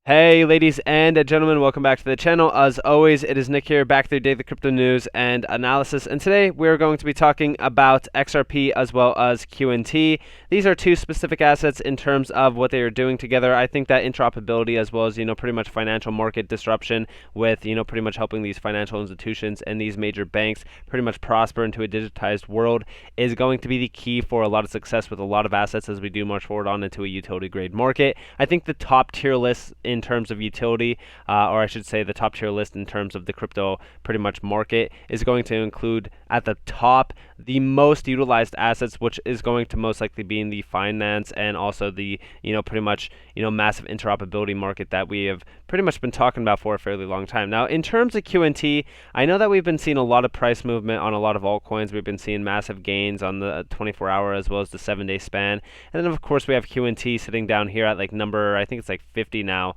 Hey ladies and gentlemen, welcome back to the channel. As always, it is Nick here, back with your daily crypto news and analysis. And today we're going to be talking about XRP as well as Qnt. These are two specific assets in terms of what they are doing together. I think that interoperability as well as, pretty much financial market disruption with, pretty much helping these financial institutions and these major banks pretty much prosper into a digitized world is going to be the key for a lot of success with a lot of assets as we do march forward on into a utility grade market. I think the top tier list in terms of utility, or I should say the top tier list in terms of the crypto pretty much market, is going to include at the top the most utilized assets, which is going to most likely be in the finance and also the pretty much massive interoperability market that we have pretty much been talking about for a fairly long time. Now, in terms of Qnt, I know that we've been seeing a lot of price movement on a lot of altcoins. We've been seeing massive gains on the 24-hour as well as the 7-day span, and then of course we have Qnt sitting down here at like number, I think it's like 50 now.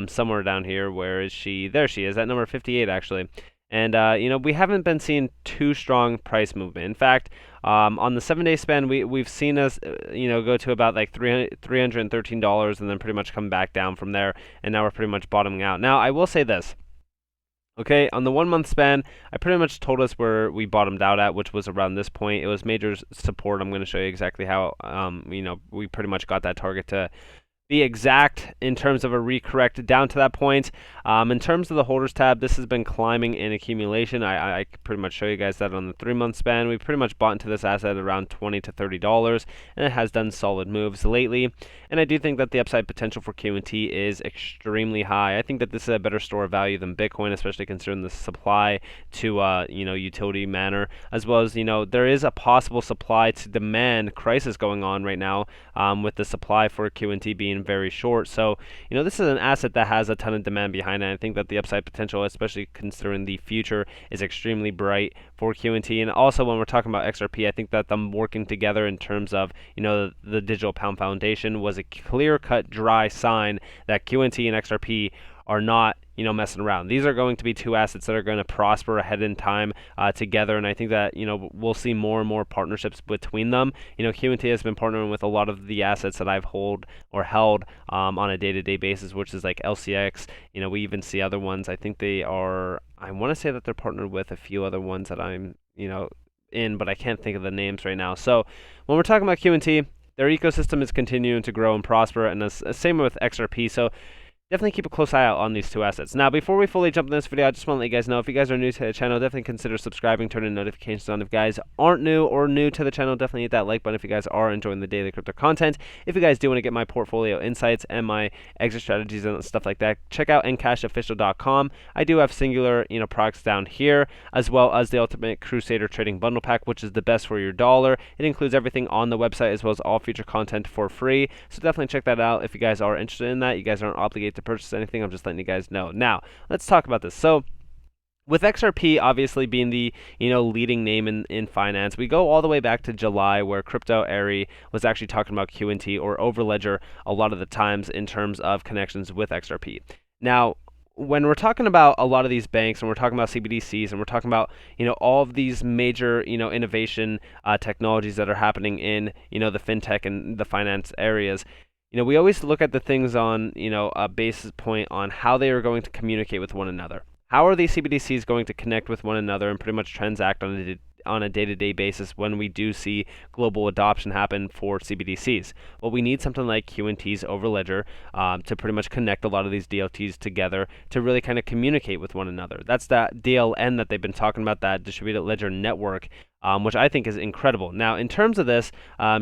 Somewhere down here. Where is she? There she is, at number 58 actually. And we haven't been seeing too strong price movement. In fact, on the 7-day span, we've seen us go to about like $313 and then pretty much come back down from there. And now we're pretty much bottoming out. Now I will say this. Okay, on the 1 month span, I pretty much told us where we bottomed out at, which was around this point. It was major support. I'm going to show you exactly how we pretty much got that target to be exact in terms of a recorrect down to that point. In terms of the holders tab, this has been climbing in accumulation. I could pretty much show you guys that on the 3-month span. We pretty much bought into this asset around $20 to $30, and it has done solid moves lately. And I do think that the upside potential for Qnt is extremely high. I think that this is a better store of value than Bitcoin, especially considering the supply to utility manner, as well as there is a possible supply to demand crisis going on right now with the supply for Qnt being very short. So, this is an asset that has a ton of demand behind it. I think that the upside potential, especially considering the future, is extremely bright for Qnt. And also, when we're talking about XRP, I think that them working together in terms of, the Digital Pound Foundation was a clear-cut, dry sign that Qnt and XRP are not messing around. These are going to be two assets that are going to prosper ahead in time together, and I think that we'll see more and more partnerships between them. Qnt has been partnering with a lot of the assets that I've held on a day-to-day basis, which is like LCX. We even see other ones. I think they are. I want to say that they're partnered with a few other ones that I'm in, but I can't think of the names right now. So when we're talking about Qnt, their ecosystem is continuing to grow and prosper, and the same with XRP. So definitely keep a close eye out on these two assets. Now, before we fully jump in this video, I just want to let you guys know, if you guys are new to the channel, definitely consider subscribing, turning notifications on. If you guys aren't new or new to the channel, definitely hit that like button if you guys are enjoying the daily crypto content. If you guys do want to get my portfolio insights and my exit strategies and stuff like that, check out NCashOfficial.com. I do have singular, products down here, as well as the Ultimate Crusader Trading Bundle Pack, which is the best for your dollar. It includes everything on the website as well as all future content for free. So definitely check that out if you guys are interested in that. You guys aren't obligated to purchase anything. I'm just letting you guys know. Now, let's talk about this. So, with XRP obviously being the leading name in finance, we go all the way back to July, where Crypto Airy was actually talking about Qnt or Overledger a lot of the times in terms of connections with XRP. Now, when we're talking about a lot of these banks, and we're talking about CBDCs, and we're talking about all of these major innovation technologies that are happening in the fintech and the finance areas, we always look at the things on, a basis point on how they are going to communicate with one another. How are these CBDCs going to connect with one another and pretty much transact on a day-to-day basis when we do see global adoption happen for CBDCs? Well, we need something like Qnt's Overledger to pretty much connect a lot of these DLTs together to really kind of communicate with one another. That's that DLN that they've been talking about, that distributed ledger network, which I think is incredible. Now, in terms of this,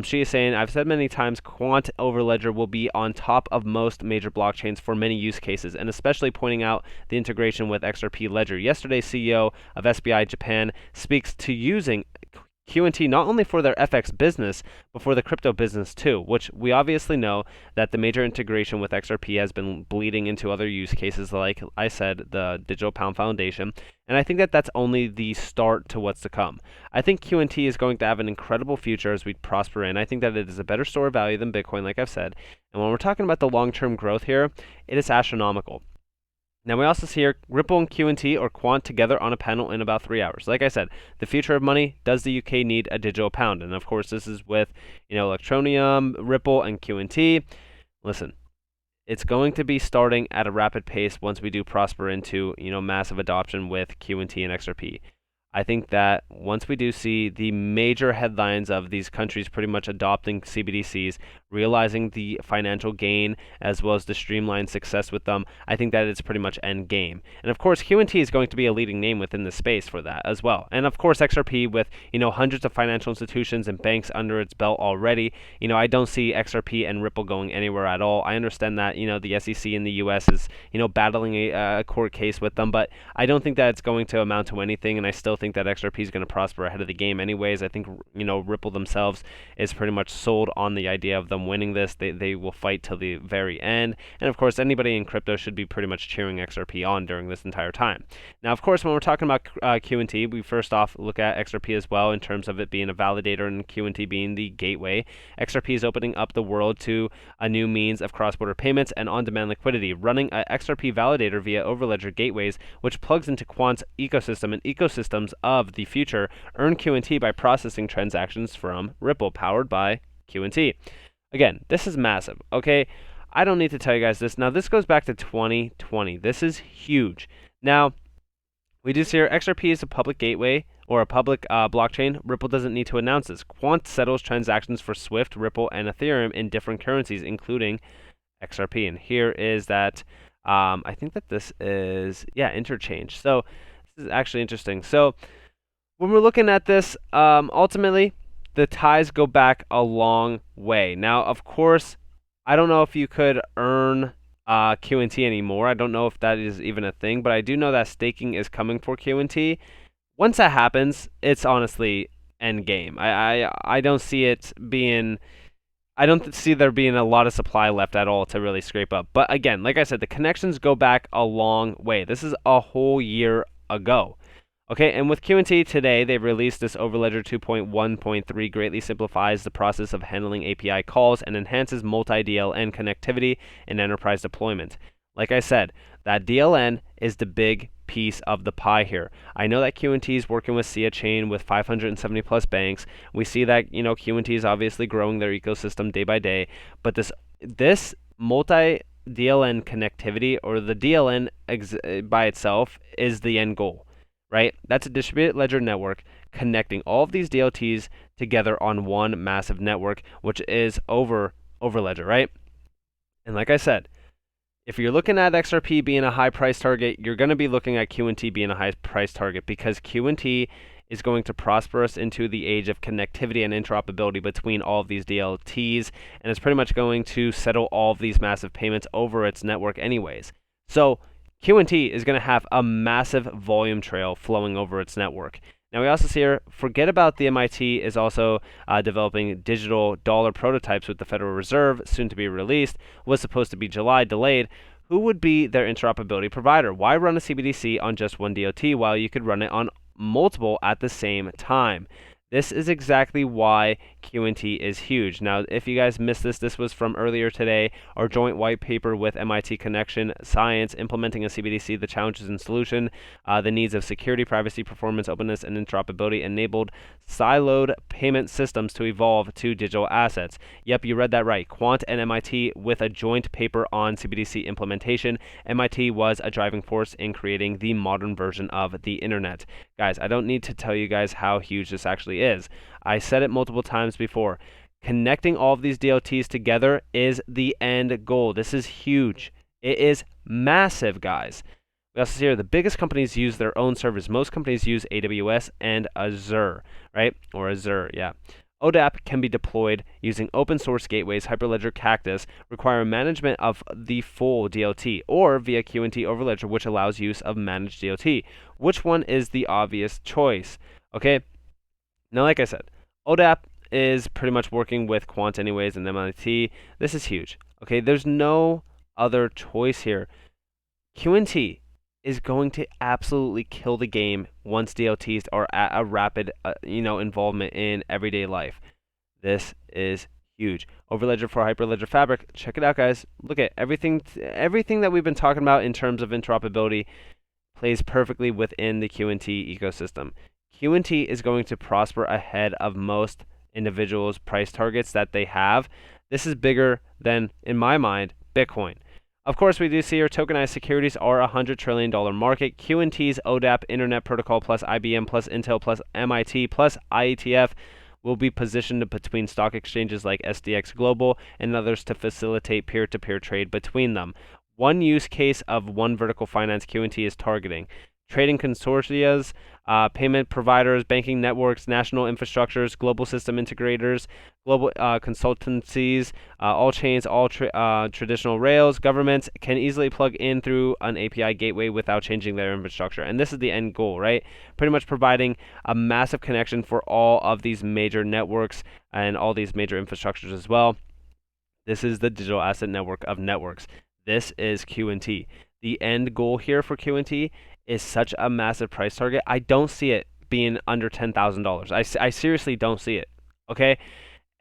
she is saying, I've said many times, Qnt Overledger will be on top of most major blockchains for many use cases, and especially pointing out the integration with XRP Ledger. Yesterday, CEO of SBI Japan speaks to using Qnt not only for their FX business, but for the crypto business too, which we obviously know that the major integration with XRP has been bleeding into other use cases, like I said, the Digital Pound Foundation. And I think that that's only the start to what's to come. I think Qnt is going to have an incredible future as we prosper in. I think that it is a better store of value than Bitcoin, like I've said. And when we're talking about the long-term growth here, it is astronomical. Now, we also see here Ripple and Qnt or Quant together on a panel in about 3 hours. Like I said, the future of money, does the UK need a digital pound? And of course, this is with Electronium, Ripple, and Qnt. Listen, it's going to be starting at a rapid pace once we do prosper into, massive adoption with Qnt and XRP. I think that once we do see the major headlines of these countries pretty much adopting CBDCs, realizing the financial gain as well as the streamlined success with them, I think that it's pretty much end game. And of course, Qnt is going to be a leading name within the space for that as well. And of course, XRP with, hundreds of financial institutions and banks under its belt already, I don't see XRP and Ripple going anywhere at all. I understand that, the SEC in the US is, battling a court case with them, but I don't think that it's going to amount to anything, and I still think that XRP is going to prosper ahead of the game anyways. I think, Ripple themselves is pretty much sold on the idea of them winning this. They will fight till the very end. And of course, anybody in crypto should be pretty much cheering XRP on during this entire time. Now, of course, when we're talking about Qnt, we first off look at XRP as well in terms of it being a validator and Qnt being the gateway. XRP is opening up the world to a new means of cross-border payments and on-demand liquidity, running an XRP validator via Overledger gateways, which plugs into Qnt's ecosystem and ecosystems of the future, earn Qnt by processing transactions from Ripple, powered by Qnt. Again, this is massive, okay? I don't need to tell you guys this. Now, this goes back to 2020. This is huge. Now, we do see here XRP is a public gateway or a public blockchain. Ripple doesn't need to announce this. Qnt settles transactions for Swift, Ripple, and Ethereum in different currencies, including XRP. And here is that, I think that this is, interchange. So this is actually interesting. So when we're looking at this, ultimately, the ties go back a long way. Now, of course, I don't know if you could earn Qnt anymore. I don't know if that is even a thing, but I do know that staking is coming for Qnt. Once that happens, it's honestly end game. I don't see it being... I don't see there being a lot of supply left at all to really scrape up. But again, like I said, the connections go back a long way. This is a whole year ago. Okay, and with Qnt today, they've released this Overledger 2.1.3, greatly simplifies the process of handling API calls and enhances multi-DLN connectivity in enterprise deployment. Like I said, that DLN is the big piece of the pie here. I know that Qnt is working with SIA Chain with 570 plus banks. We see that, Qnt is obviously growing their ecosystem day by day, but this multi-DLN connectivity, or the DLN by itself, is the end goal. Right? That's a distributed ledger network connecting all of these DLTs together on one massive network, which is Overledger, right? And like I said, if you're looking at XRP being a high price target, you're going to be looking at Qnt being a high price target, because Qnt is going to prosper us into the age of connectivity and interoperability between all of these DLTs, and it's pretty much going to settle all of these massive payments over its network anyways. So Qnt is going to have a massive volume trail flowing over its network. Now, we also see here, forget about the MIT is also developing digital dollar prototypes with the Federal Reserve, soon to be released, was supposed to be July, delayed. Who would be their interoperability provider? Why run a CBDC on just one DLT while you could run it on multiple at the same time? This is exactly why Qnt is huge. Now, if you guys missed this, this was from earlier today, our joint white paper with MIT Connection Science, implementing a CBDC, the challenges and solution, the needs of security, privacy, performance, openness, and interoperability enabled siloed payment systems to evolve to digital assets. Yep, you read that right. Qnt and MIT with a joint paper on CBDC implementation. MIT was a driving force in creating the modern version of the internet. Guys, I don't need to tell you guys how huge this actually is. I said it multiple times before. Connecting all of these DLTs together is the end goal. This is huge. It is massive, guys. We also see here the biggest companies use their own servers. Most companies use AWS and Azure, right? Or Azure, yeah. ODAP can be deployed using open source gateways. Hyperledger Cactus require management of the full DLT, or via Qnt Overledger, which allows use of managed DLT. Which one is the obvious choice? Okay. Now, like I said, ODAP is pretty much working with Qnt anyways and MIT. This is huge. Okay, there's no other choice here. Qnt is going to absolutely kill the game once DLTs are at a rapid, involvement in everyday life. This is huge. Overledger for Hyperledger Fabric. Check it out, guys. Look at everything that we've been talking about in terms of interoperability plays perfectly within the Qnt ecosystem. Qnt is going to prosper ahead of most individuals' price targets that they have. This is bigger than, in my mind, Bitcoin. Of course, we do see here tokenized securities are a $100 trillion market. Qnt's ODAP, Internet Protocol plus IBM plus Intel plus MIT plus IETF will be positioned between stock exchanges like SDX Global and others to facilitate peer-to-peer trade between them. One use case of one vertical finance Qnt is targeting trading consortia, payment providers, banking networks, national infrastructures, global system integrators, global consultancies, all chains, all traditional rails. Governments can easily plug in through an API gateway without changing their infrastructure. And this is the end goal, right? Pretty much providing a massive connection for all of these major networks and all these major infrastructures as well. This is the digital asset network of networks. This is Qnt. The end goal here for Qnt is such a massive price target. I don't see it being under $10,000. I seriously don't see it. Okay,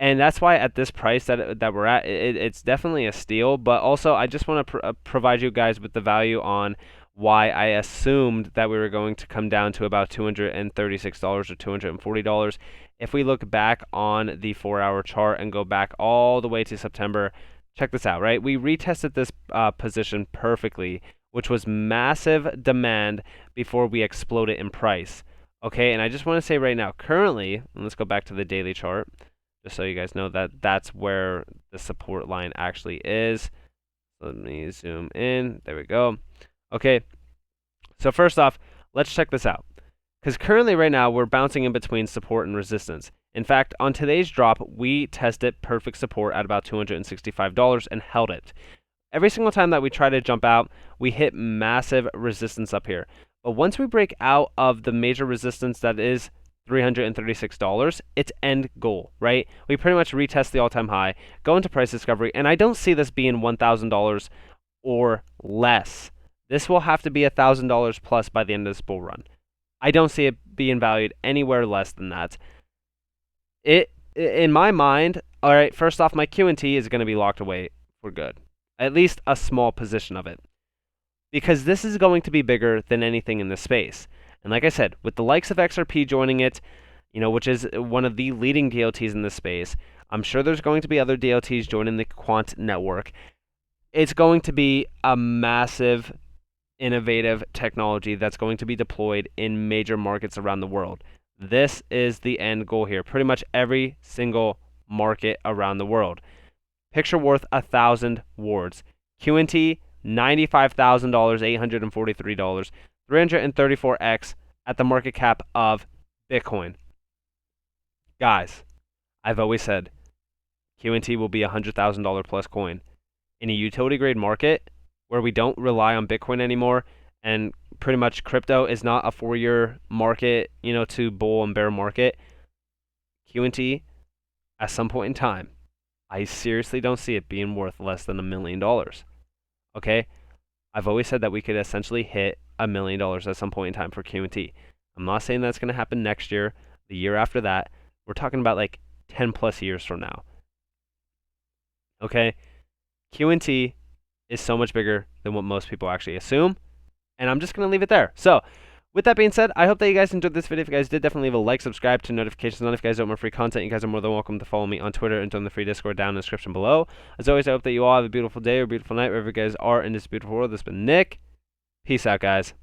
and that's why at this price that we're at, it's definitely a steal. But also, I just want to provide you guys with the value on why I assumed that we were going to come down to about $236 or $240. If we look back on the 4-hour chart and go back all the way to September, check this out, right? We retested this position perfectly, which was massive demand before we exploded in price. Okay, and I just want to say right now, currently, and let's go back to the daily chart, just so you guys know that that's where the support line actually is. Let me zoom in. There we go. Okay, so first off, let's check this out. Because currently right now, we're bouncing in between support and resistance. In fact, on today's drop, we tested perfect support at about $265 and held it. Every single time that we try to jump out, we hit massive resistance up here. But once we break out of the major resistance that is $336, it's end goal, right? We pretty much retest the all-time high, go into price discovery, and I don't see this being $1,000 or less. This will have to be $1,000 plus by the end of this bull run. I don't see it being valued anywhere less than that. In my mind, all right, first off, my Qnt is going to be locked away for good. At least a small position of it. Because this is going to be bigger than anything in this space. And like I said, with the likes of XRP joining it, which is one of the leading DLTs in this space, I'm sure there's going to be other DLTs joining the Qnt network. It's going to be a massive, innovative technology that's going to be deployed in major markets around the world. This is the end goal here. Pretty much every single market around the world. Picture worth 1,000 words. Qnt, $95,000, $843, 334x at the market cap of Bitcoin. Guys, I've always said Qnt will be a $100,000 plus coin. In a utility grade market where we don't rely on Bitcoin anymore, and pretty much crypto is not a 4-year market, to bull and bear market, Qnt, at some point in time, I seriously don't see it being worth less than $1 million. Okay? I've always said that we could essentially hit $1 million at some point in time for Qnt. I'm not saying that's going to happen next year, the year after that. We're talking about like 10 plus years from now. Okay? Qnt is so much bigger than what most people actually assume. And I'm just going to leave it there. So, with that being said, I hope that you guys enjoyed this video. If you guys did, definitely leave a like, subscribe, to notifications on. If you guys don't want more free content, you guys are more than welcome to follow me on Twitter and join the free Discord down in the description below. As always, I hope that you all have a beautiful day or beautiful night wherever you guys are in this beautiful world. This has been Nick. Peace out, guys.